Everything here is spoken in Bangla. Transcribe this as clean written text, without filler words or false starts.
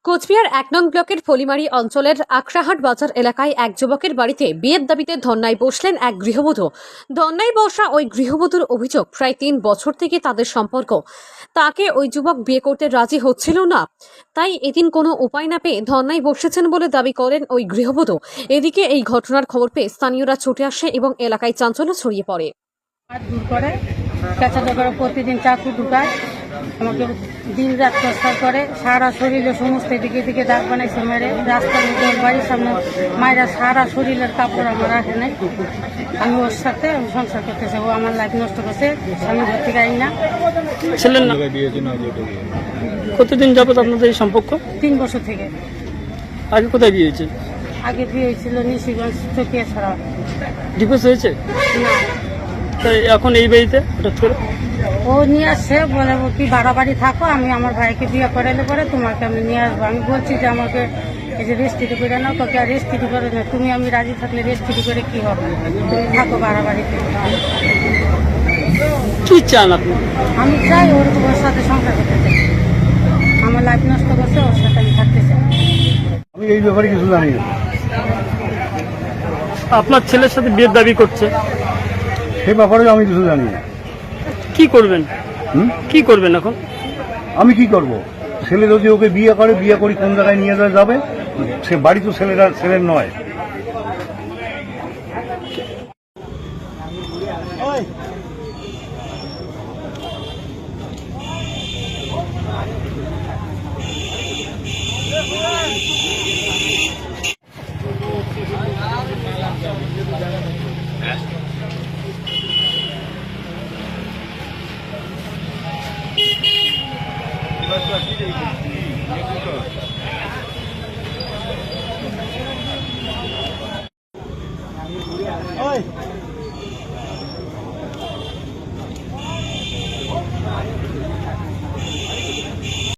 কোচবিহার ১ নং ব্লকের ফলিমারি অঞ্চলের আকরাহাট বাজার এলাকায় এক যুবকের বাড়িতে বিয়ের দাবিতে ধর্নায় বসলেন এক গৃহবধূ। ধর্নায় বসা ওই গৃহবধূর অভিযোগ, প্রায় ৩ বছর থেকে তাদের সম্পর্ক। তাকে ওই যুবক বিয়ে করতে রাজি হচ্ছিল না, তাই এদিন কোনো উপায় না পেয়ে ধর্নায় বসেছেন বলে দাবি করেন ওই গৃহবধূ। এদিকে এই ঘটনার খবর পেয়ে স্থানীয়রা ছুটে আসে এবং এলাকায় চাঞ্চল্য ছড়িয়ে পড়ে। দূর করে পেঁচাতে করে প্রতিদিন চাকু ঢুকায়, আমাকে দিন রাত টর্চার করে, সারা শরীরে সমস্ত দিকে দিকে দাগ বানাইছে মেরে, রাস্তার মধ্যে ওর বাড়ির সামনে মায়েরা সারা শরীরের কাপড় আমার রাখে নাই। আমি ওর সাথে আমি সংসার করতে চাই, ও আমার লাইফ নষ্ট করছে। আমি ঘর থেকে আই না। ছিলেন না কতদিন যাবত আপনাদের এই সম্পর্ক? 3 বছর থেকে। আগে কোথায় বিয়ে হয়েছে? আগে বিয়ে হয়েছিল নিশিগঞ্জ চকিয়া ছাড়া। ডিভোর্স হয়েছে? না, তাই এখন এই বাড়িতে হঠাৎ করে? ও নিয়ে আসছে, বলে কি বাড়াবাড়ি থাকো, আমি আমার ভাইকে বিয়ে করাইলে পরে তোমাকে আমি নিয়ে আসবো। আমি বলছি যে আমাকে এই যে রেস্ট্রিটি করে নাও, তোকে আর রেস্ট্রিটি করে না, তুমি আমি রাজি থাকলে রেস্ট্রিটি করে কি হবে, তুমি থাকো বাড়াবাড়িতে। কি চান আপনি? আমি চাই ওর সাথে সংসার করতে চাই, আমার লাইফ নষ্ট করছে, ওর সাথে আমি থাকতে চাই। আমি এই ব্যাপারে কিছু জানি না। আপনার ছেলের সাথে বিয়ের দাবি করছে, সে ব্যাপারে আমি কিছু জানি না। কি করবেন? কি করবেন এখন? আমি কি করব? ছেলে যদি ওকে বিয়ে করে, বিয়ে করি কোন জায়গায় নিয়ে যাবে? সে বাড়ি তো ছেলের নয়।